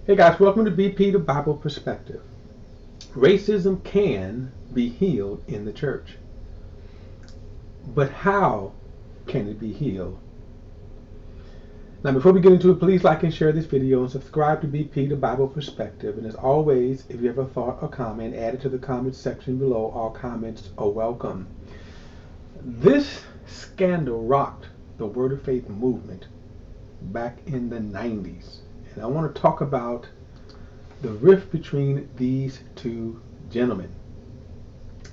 Hey guys, welcome to BP, the Bible Perspective. Racism can be healed in the church, but how can it be healed? Now, before we get into it, please like and share this video and subscribe to BP, the Bible Perspective. And as always, if you have a thought or comment, add it to the comments section below. All comments are welcome. This scandal rocked the Word of Faith movement back in the 90s. And I want to talk about the rift between these two gentlemen,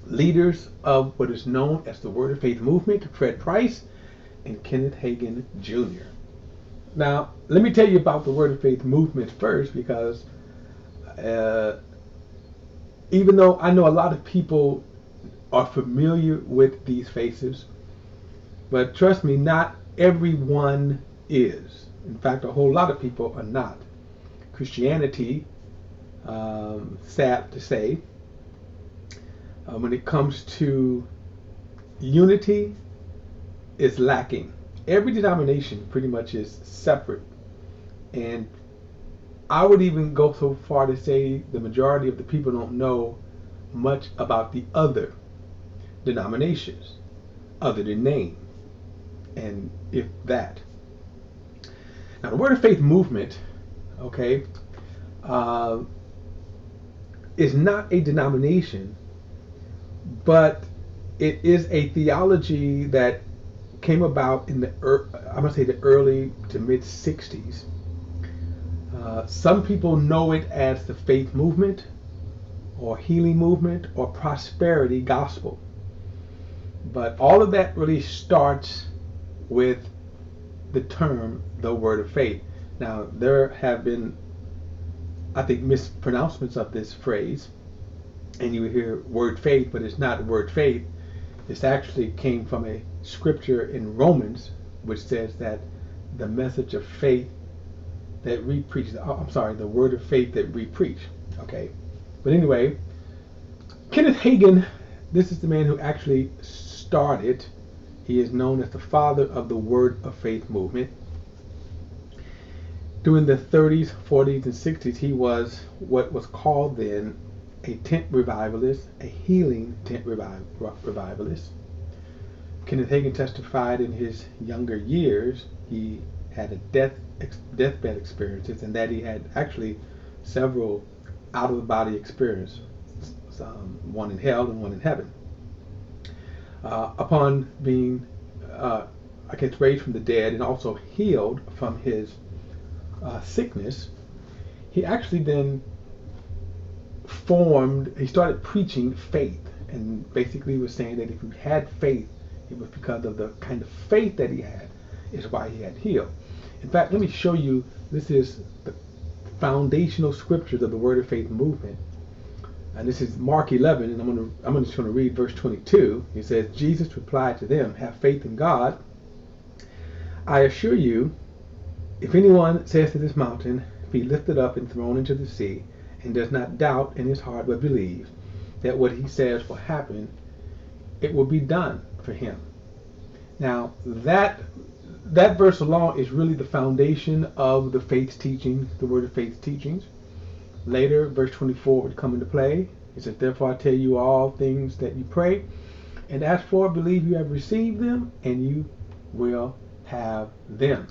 leaders of what is known as the Word of Faith movement, Fred Price and Kenneth Hagin Jr. Now, let me tell you about the Word of Faith movement first, because even though I know a lot of people are familiar with these faces, but trust me, not everyone is. In fact, a whole lot of people are not. Christianity, sad to say, when it comes to unity, is lacking. Every denomination pretty much is separate, and I would even go so far to say the majority of the people don't know much about the other denominations other than name, and if that. Now, the Word of Faith movement, okay, is not a denomination, but it is a theology that came about in the I'm gonna say the early to mid 60s. Some people know it as the faith movement, or healing movement, or prosperity gospel. But all of that really starts with the term the Word of Faith. Now, there have been, I think, mispronouncements of this phrase, and you hear word faith, but it's not word faith. This actually came from a scripture in Romans, which says that the message of faith that we preach, the word of faith that we preach. Okay, but anyway, Kenneth Hagin, this is the man who actually started. He is known as the father of the Word of Faith movement. During the 30s, 40s, and 60s, he was what was called then a tent revivalist, a healing tent revivalist. Kenneth Hagin testified in his younger years he had a deathbed experiences, and that he had actually several out-of-the-body experiences, one in hell and one in heaven. Upon being, raised from the dead and also healed from his sickness, he actually then he started preaching faith, and basically was saying that if he had faith, it was because of the kind of faith that he had is why he had healed. In fact, let me show you, this is the foundational scriptures of the Word of Faith movement. And this is Mark 11, and I'm just going to read verse 22. He says, Jesus replied to them, have faith in God. I assure you, if anyone says to this mountain, be lifted up and thrown into the sea, and does not doubt in his heart but believes that what he says will happen, it will be done for him. Now, that verse alone is really the foundation of the faith teaching, the Word of Faith teachings. Later, verse 24 would come into play. It says, therefore I tell you all things that you pray and ask for, believe you have received them, and you will have them.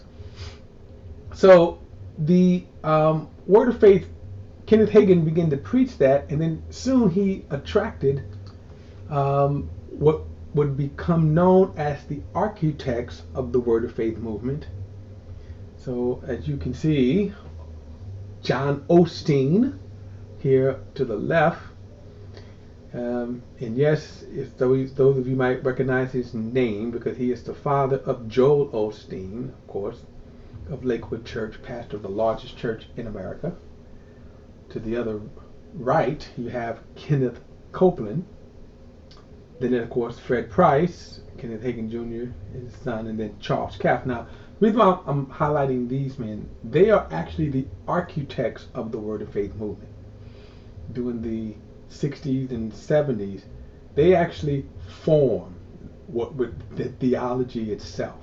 So the Word of Faith, Kenneth Hagin began to preach that, and then soon he attracted what would become known as the architects of the Word of Faith movement. So as you can see, John Osteen here to the left, and yes, those of you might recognize his name because he is the father of Joel Osteen, of course, of Lakewood Church, pastor of the largest church in America. To the other right, you have Kenneth Copeland. Then, of course, Fred Price, Kenneth Hagin Jr., his son, and then Charles Caff. Now, the reason why I'm highlighting these men, they are actually the architects of the Word of Faith movement. During the 60s and 70s, they actually formed with the theology itself.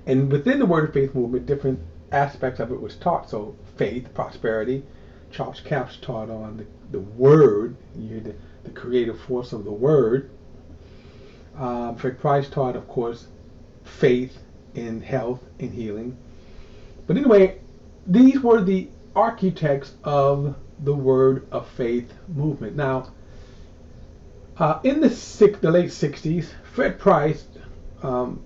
And within the Word of Faith movement, different aspects of it was taught. So faith, prosperity. Charles Capps taught on the Word. You hear the creative force of the Word. Fred Price taught, of course, faith in health and healing. But anyway, these were the architects of the Word of Faith movement. Now, in the late 60s, Fred Price, a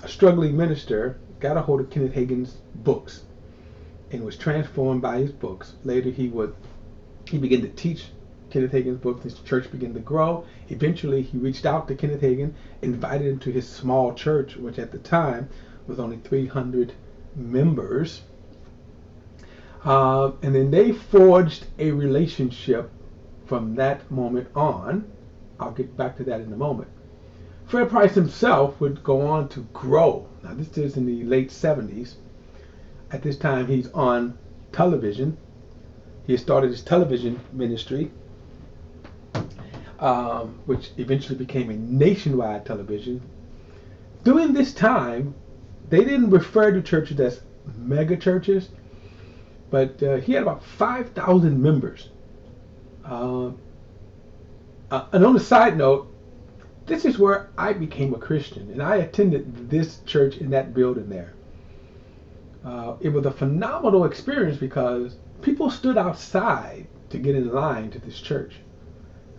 struggling minister, got a hold of Kenneth Hagin's books and was transformed by his books. Later, he began to teach Kenneth Hagin's books. His church began to grow. Eventually, he reached out to Kenneth Hagin, invited him to his small church, which at the time was only 300 members. And then they forged a relationship from that moment on. I'll get back to that in a moment. Fred Price himself would go on to grow. Now, this is in the late 70s. At this time, he's on television. He had started his television ministry, which eventually became a nationwide television. During this time, they didn't refer to churches as mega churches, but he had about 5,000 members. And on a side note, this is where I became a Christian, and I attended this church in that building there. It was a phenomenal experience because people stood outside to get in line to this church.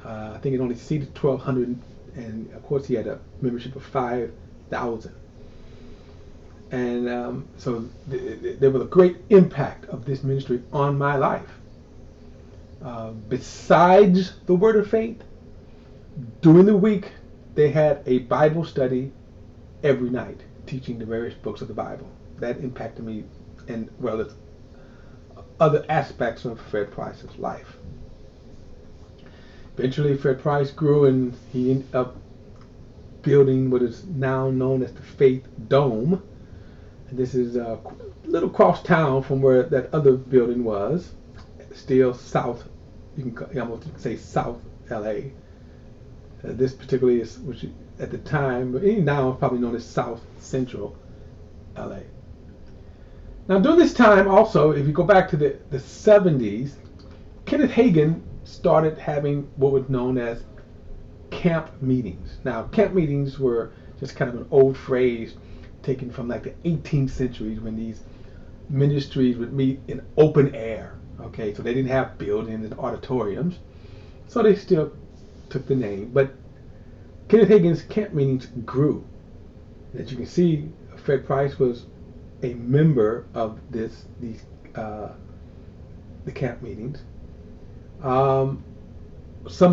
I think it only seated 1,200, and of course he had a membership of 5,000. And so there was a great impact of this ministry on my life. Besides the Word of Faith, during the week they had a Bible study every night, teaching the various books of the Bible. That impacted me, and well, as other aspects of Fred Price's life. Eventually, Fred Price grew, and he ended up building what is now known as the Faith Dome. And this is a little cross town from where that other building was, still south. You can almost say South LA. This particularly is, which at the time, but now probably known as South Central LA. Now, during this time, also, if you go back to the 70s, Kenneth Hagin started having what was known as camp meetings. Now, camp meetings were just kind of an old phrase taken from like the 18th century, when these ministries would meet in open air. Okay, so they didn't have buildings and auditoriums, so they still took the name. But Kenneth Hagin's camp meetings grew. As you can see, Fred Price was a member of the camp meetings. Some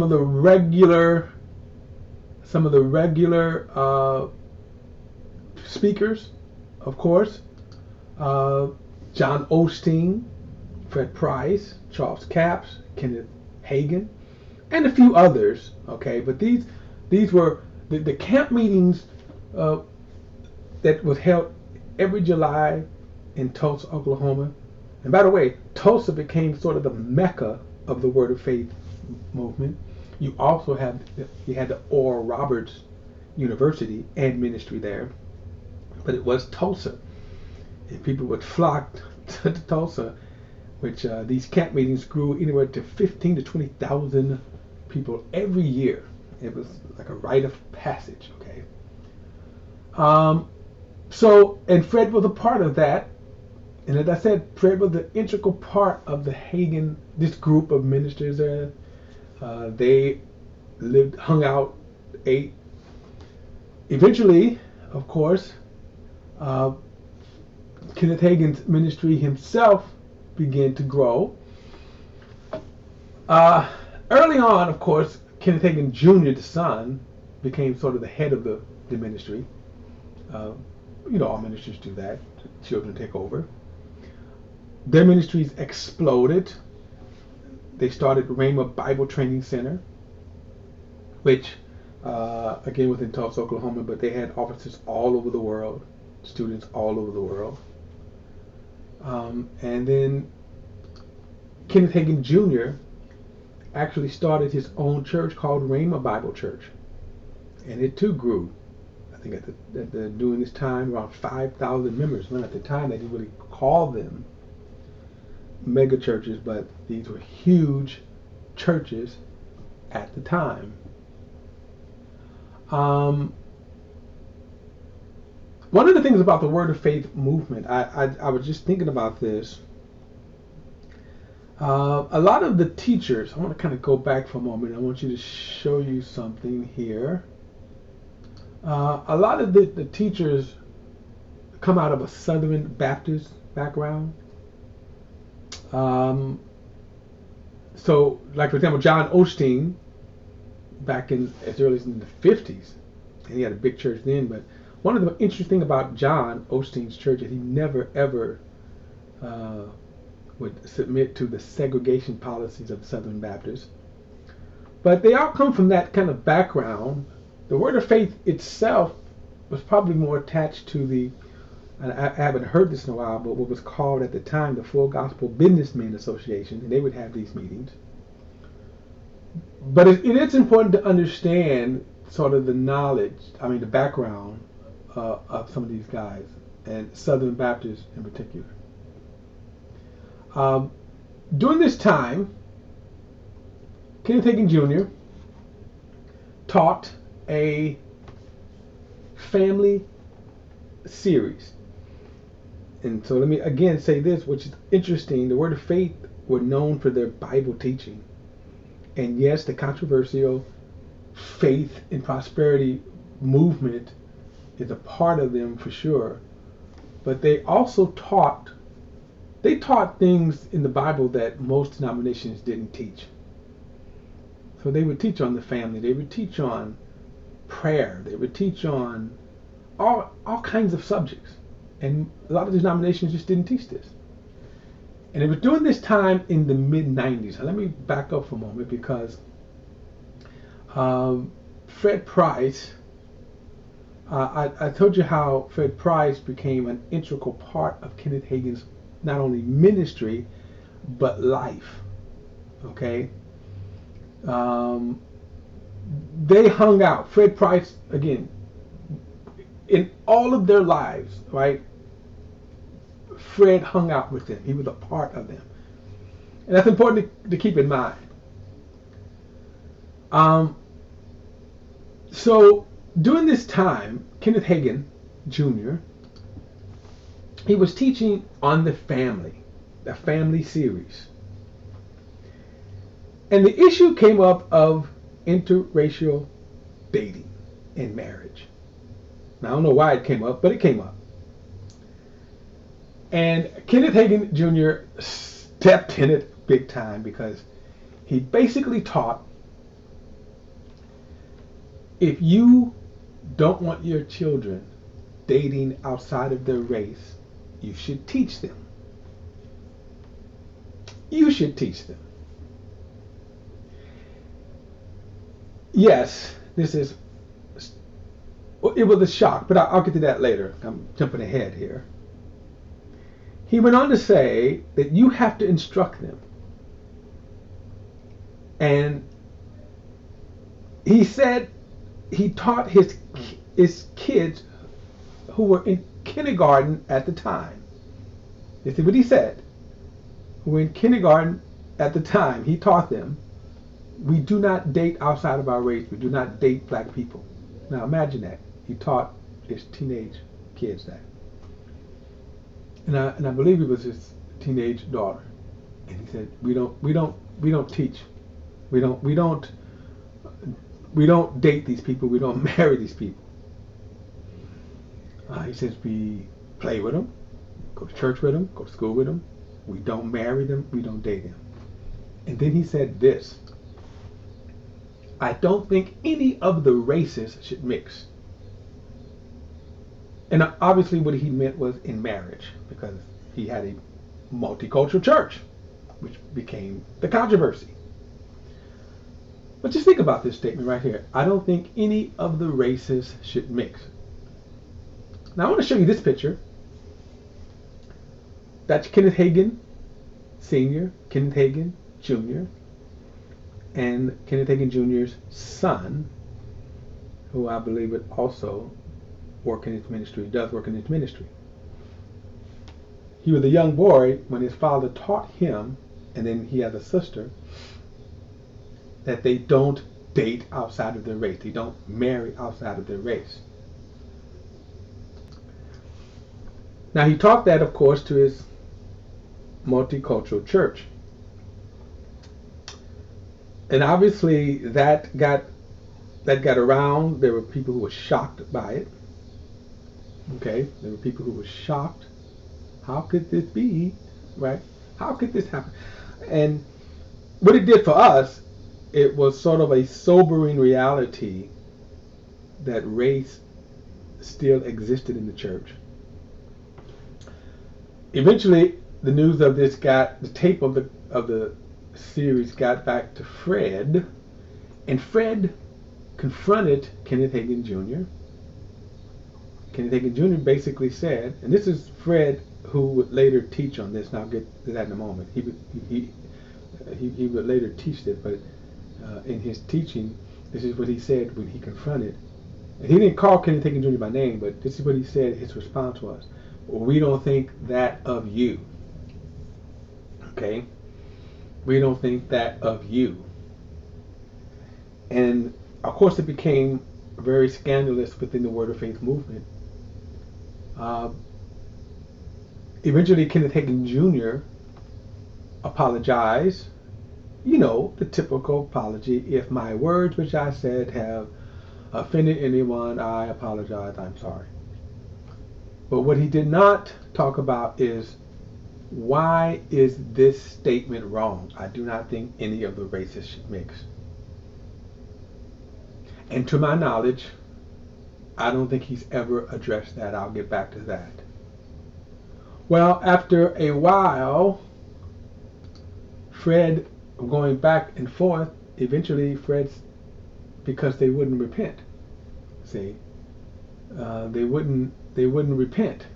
of the regular speakers, of course, John Osteen, Fred Price, Charles Capps, Kenneth Hagin, and a few others. Okay, but these were the camp meetings that was held every July in Tulsa, Oklahoma. And by the way, Tulsa became sort of the mecca of the Word of Faith movement. You also had the Oral Roberts University and ministry there, but it was Tulsa. And people would flock to Tulsa, which these camp meetings grew anywhere to 15 to 20,000 people every year. It was like a rite of passage. Okay. And Fred was a part of that. And as I said, Fred was the integral part of the Hagin, this group of ministers. They lived, hung out, ate. Eventually, of course, Kenneth Hagin's ministry himself began to grow. Early on, of course, Kenneth Hagin Jr., the son, became sort of the head of the ministry. All ministries do that. Children take over. Their ministries exploded. They started Rhema Bible Training Center, which, again, was in Tulsa, Oklahoma, but they had offices all over the world, students all over the world. And then Kenneth Hagin Jr. actually started his own church called Rhema Bible Church. And it too grew. think during this time, around 5,000 members. Well, at the time, they didn't really call them mega churches, but these were huge churches at the time. One of the things about the Word of Faith movement, I was just thinking about this. A lot of the teachers, I want to kind of go back for a moment. I want you to show you something here. A lot of the teachers come out of a Southern Baptist background. So, like for example, John Osteen, back in as early as in the 50s, and he had a big church then. But one of the interesting things about John Osteen's church is he never ever would submit to the segregation policies of the Southern Baptists. But they all come from that kind of background. The Word of Faith itself was probably more attached to the, and I haven't heard this in a while, but what was called at the time the Full Gospel Businessmen Association, and they would have these meetings. But it is important to understand sort of the knowledge, the background of some of these guys, and Southern Baptists in particular. During this time, Kenneth Hagin Jr. taught a family series. And so let me again say this, which is interesting. The Word of Faith were known for their Bible teaching. And yes, the controversial faith and prosperity movement is a part of them for sure. But they also taught things in the Bible that most denominations didn't teach. So they would teach on the family. They would teach on prayer. They would teach on all kinds of subjects. And a lot of denominations just didn't teach this. And it was during this time in the mid-90s. Now let me back up for a moment, because Fred Price, I told you how Fred Price became an integral part of Kenneth Hagin's not only ministry, but life. Okay? They hung out. Fred Price, again, in all of their lives, right? Fred hung out with them. He was a part of them. And that's important to keep in mind. So during this time, Kenneth Hagin Jr., he was teaching on the family series. And the issue came up of interracial dating and marriage. Now, I don't know why it came up, but it came up. And Kenneth Hagin Jr. stepped in it big time, because he basically taught, if you don't want your children dating outside of their race, you should teach them. You should teach them. Yes, it was a shock, but I'll get to that later. I'm jumping ahead here. He went on to say that you have to instruct them. And he said he taught his kids who were in kindergarten at the time. This is what he said. Who were in kindergarten at the time, he taught them, we do not date outside of our race. We do not date black people. Now imagine that. He taught his teenage kids that. And I believe it was his teenage daughter. And he said, we don't teach. We don't date these people. We don't marry these people. He says we play with them, go to church with them, go to school with them. We don't marry them. We don't date them. And then he said this: I don't think any of the races should mix. And obviously what he meant was in marriage, because he had a multicultural church, which became the controversy. But just think about this statement right here. I don't think any of the races should mix. Now I want to show you this picture. That's Kenneth Hagin Sr., Kenneth Hagin Jr., and Kenneth Hagin Jr.'s son, who I believe would also work in his ministry. He does work in his ministry. He was a young boy when his father taught him, and then he has a sister, that they don't date outside of their race. They don't marry outside of their race. Now he taught that, of course, to his multicultural church. And obviously that got around. There were people who were shocked by it. Okay, there were people who were shocked. How could this be? Right? How could this happen? And what it did for us, it was sort of a sobering reality that race still existed in the church. Eventually, the news of this the tape of the series got back to Fred, and Fred confronted Kenneth Hagin Jr. Kenneth Hagin Jr. basically said, and this is Fred who would later teach on this, and I'll get to that in a moment. He would later teach this, but in his teaching, this is what he said when he confronted. And he didn't call Kenneth Hagin Jr. by name, but this is what he said his response was. Well, we don't think that of you. Okay? We don't think that of you. And of course it became very scandalous within the Word of Faith movement. Eventually Kenneth Hagin Jr. apologized. You know, the typical apology. If my words which I said have offended anyone, I apologize, I'm sorry. But what he did not talk about is, why is this statement wrong? I do not think any of the races should mix. And to my knowledge, I don't think he's ever addressed that. I'll get back to that. Well, after a while, Fred going back and forth, eventually Fred's, because they wouldn't repent. See, they wouldn't repent.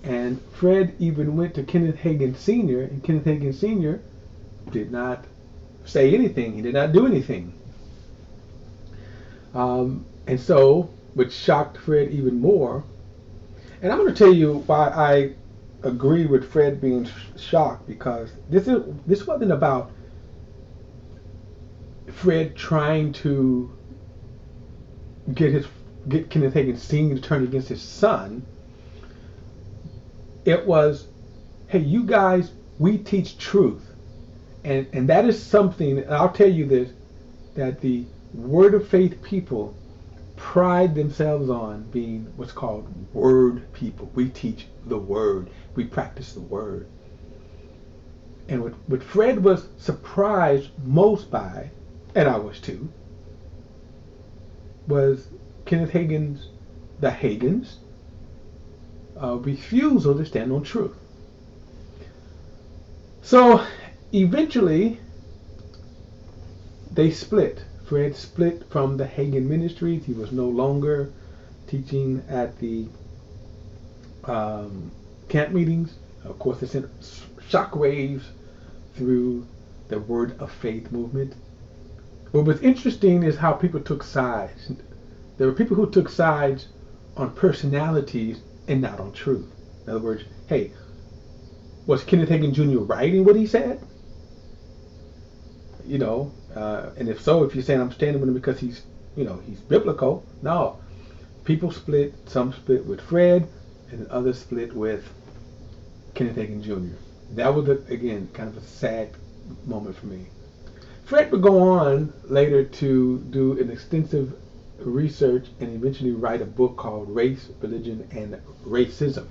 And Fred even went to Kenneth Hagin Sr., and Kenneth Hagin Sr. did not say anything. He did not do anything. And so, which shocked Fred even more. And I'm going to tell you why I agree with Fred being shocked, because this wasn't about Fred trying to get Kenneth Hagin Sr. to turn against his son. It was, hey, you guys, we teach truth. And that is something, and I'll tell you this, that the Word of Faith people pride themselves on being what's called Word people. We teach the Word. We practice the Word. And what Fred was surprised most by, and I was too, was Kenneth Hagin's, the Hagins, refusal to stand on truth. So eventually they split. Fred split from the Hagin ministries. He was no longer teaching at the camp meetings. Of course, it sent shockwaves through the Word of Faith movement. What was interesting is how people took sides. There were people who took sides on personalities and not on truth. In other words, hey, was Kenneth Hagin Jr. writing what he said? You know, and if so, if you're saying I'm standing with him because he's biblical, no. People split. Some split with Fred, and others split with Kenneth Hagin Jr. That was, again, kind of a sad moment for me. Fred would go on later to do an extensive research and eventually write a book called Race, Religion, and Racism.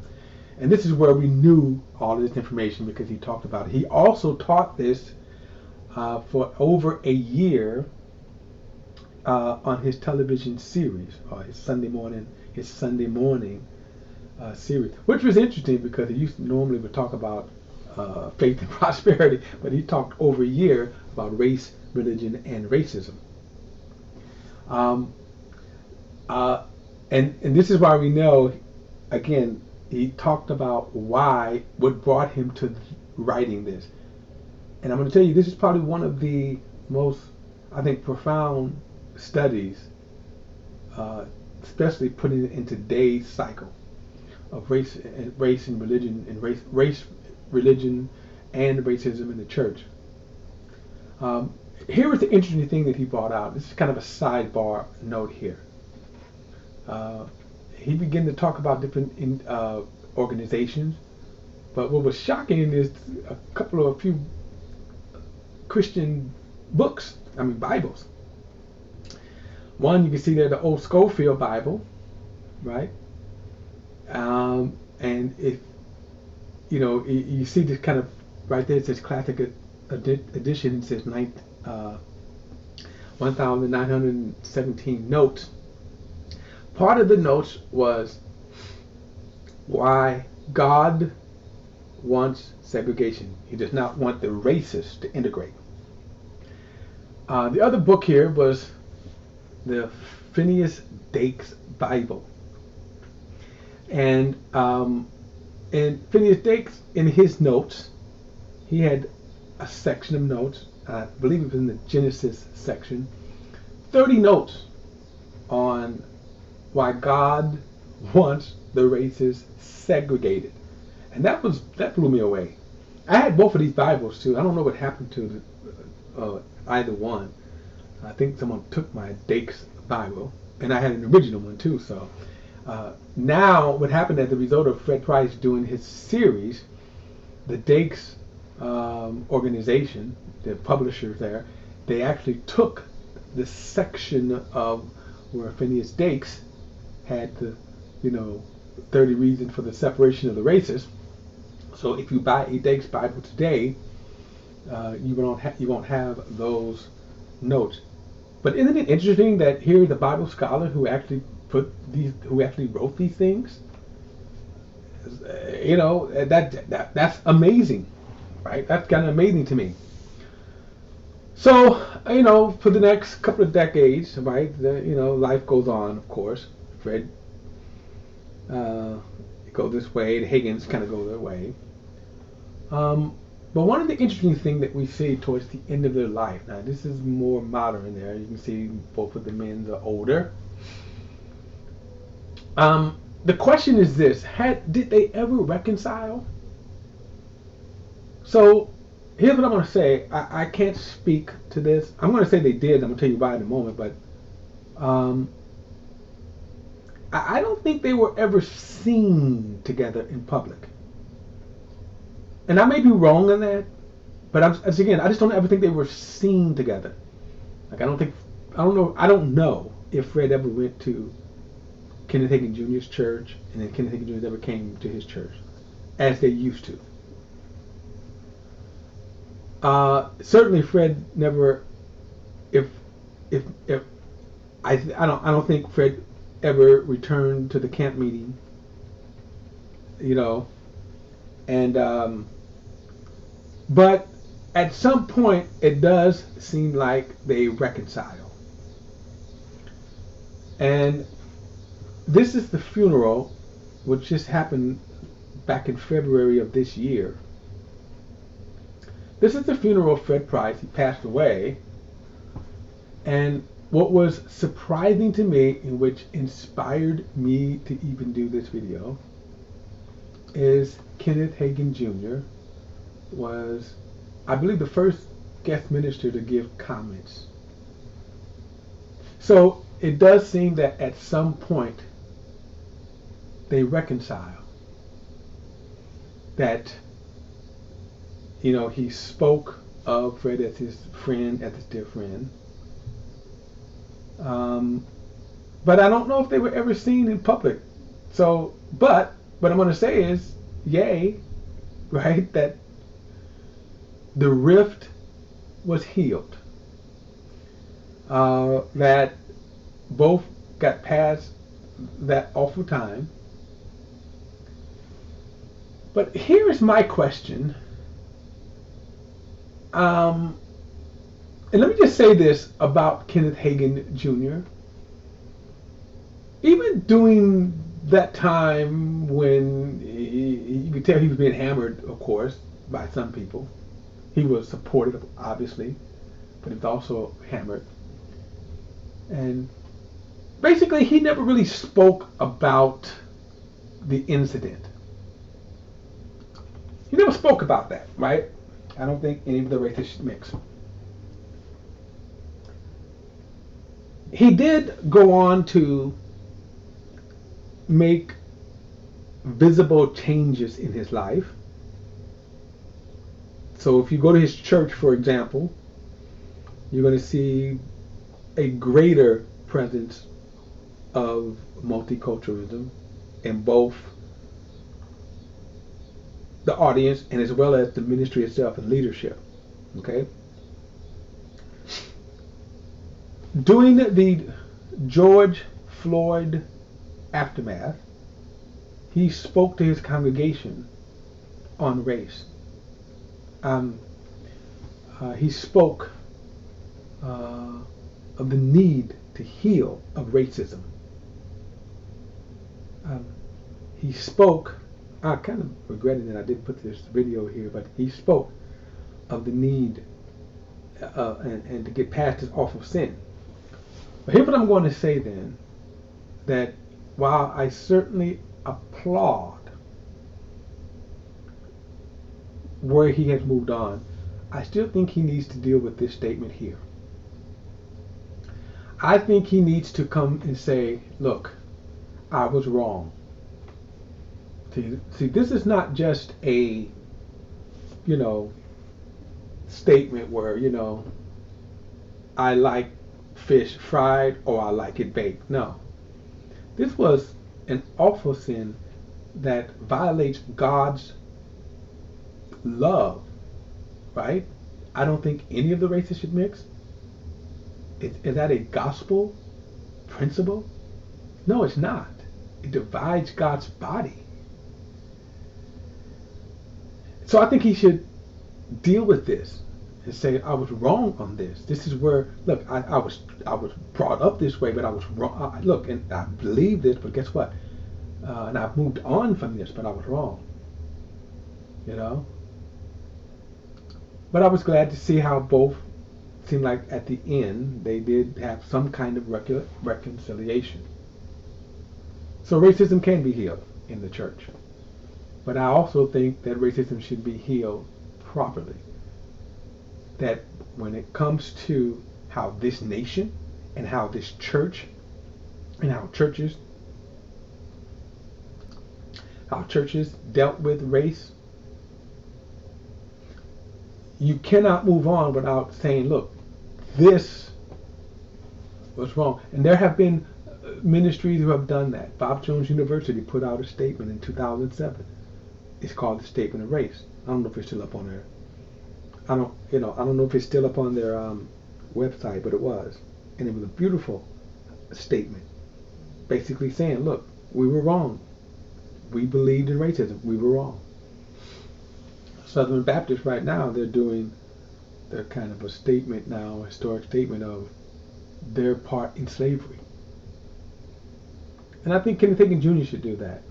And this is where we knew all of this information, because he talked about it. He also taught this for over a year on his television series, or his Sunday morning series, which was interesting because he normally would talk about faith and prosperity, but he talked over a year about race, religion, and racism. And this is why we know, again, he talked about what brought him to writing this. And I'm going to tell you, this is probably one of the most, I think, profound studies, especially putting it in today's cycle of race and religion and religion and racism in the church. Here is the interesting thing that he brought out. This is kind of a sidebar note here. He began to talk about different organizations, but what was shocking is a few Christian books, Bibles. One, you can see there the old Schofield Bible, right? And if you see this kind of right there, it says classic edition. It says 1,917 notes. Part of the notes was why God wants segregation. He does not want the races to integrate. The other book here was the Phineas Dake's Bible. And Phineas Dake's, in his notes, he had a section of notes, I believe it was in the Genesis section, 30 notes on why God wants the races segregated. And that blew me away. I had both of these Bibles too. I don't know what happened to either one. I think someone took my Dake's Bible, and I had an original one too. So now what happened as a result of Fred Price doing his series, the Dake's organization, the publishers there, they actually took the section of where Phineas Dake's had the 30 reasons for the separation of the races. So if you buy a Dake's Bible today, you won't have those notes. But isn't it interesting that here the Bible scholar who actually wrote these things, that's amazing, right? That's kind of amazing to me. So for the next couple of decades, right? Life goes on, of course. Fred go this way, the Hagins kind of go their way. But one of the interesting things that we see towards the end of their life, now this is more modern there, you can see both of the men are older. The question is this, did they ever reconcile? So here's what I'm going to say. I can't speak to this. I'm going to say they did. I'm going to tell you why in a moment, but I don't think they were ever seen together in public. And I may be wrong on that, but I just don't ever think they were seen together. Like I don't know if Fred ever went to Kenneth Hagin Jr.'s church, and then Kenneth Hagin Jr. ever came to his church, as they used to. Certainly, Fred never. I don't think Fred ever returned to the camp meeting. And but at some point, it does seem like they reconcile. And this is the funeral, which just happened back in February of this year. This is the funeral of Fred Price. He passed away. And what was surprising to me, and which inspired me to even do this video, is Kenneth Hagin Jr. was, I believe, the first guest minister to give comments. So it does seem that at some point they reconcile. That he spoke of Fred as his friend, as his dear friend. But I don't know if they were ever seen in public. So, but what I'm going to say is, yay, right, that the rift was healed. That both got past that awful time. But here's my question. And let me just say this about Kenneth Hagin Jr. Even during that time when you could tell he was being hammered, of course, by some people. He was supported, obviously, but he was also hammered. And basically, he never really spoke about the incident. He never spoke about that, right? I don't think any of the races should mix. He did go on to make visible changes in his life. So if you go to his church, for example, you're going to see a greater presence of multiculturalism in both the audience and as well as the ministry itself and leadership. Okay? During the George Floyd aftermath, he spoke to his congregation on race. He spoke of the need to heal of racism. He spoke, I kind of regretted that I didn't put this video here, but he spoke of the need and to get past this awful sin. But here's what I'm going to say then, that while I certainly applaud where he has moved on, I still think he needs to deal with this statement here. I think he needs to come and say, look, I was wrong. See, this is not just a, statement where, I like fish fried or I like it baked. No. This was an awful sin that violates God's love, right? I don't think any of the races should mix. Is that a gospel principle? No, it's not. It divides God's body. So I think he should deal with this and say, I was wrong on this. This is where, look, I was brought up this way, but I was wrong. Look, and I believe this, but guess what? And I've moved on from this, but I was wrong. But I was glad to see how both seemed like at the end they did have some kind of reconciliation. So racism can be healed in the church. But I also think that racism should be healed properly. That when it comes to how this nation and how this church and how churches dealt with race, you cannot move on without saying, look, this was wrong. And there have been ministries who have done that. Bob Jones University put out a statement in 2007. It's called the Statement of Race. I don't know if it's still up on there. I don't know if it's still up on their website, but it was. And it was a beautiful statement, basically saying, look, we were wrong. We believed in racism. We were wrong. Southern Baptists right now, they're kind of a statement now, a historic statement of their part in slavery. And I think Ken Hagin Jr. should do that.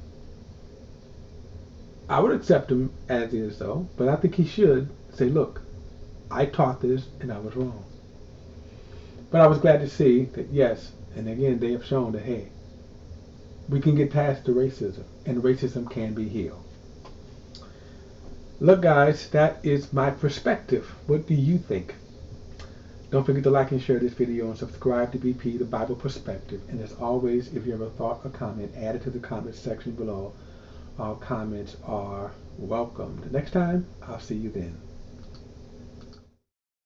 I would accept him as is though, but I think he should say, look, I taught this and I was wrong. But I was glad to see that yes, and again they have shown that hey, we can get past the racism and racism can be healed. Look guys, that is my perspective. What do you think? Don't forget to like and share this video and subscribe to BP, the Bible Perspective. And as always, if you have a thought or comment, add it to the comment section below. All comments are welcomed. Next time, I'll see you then.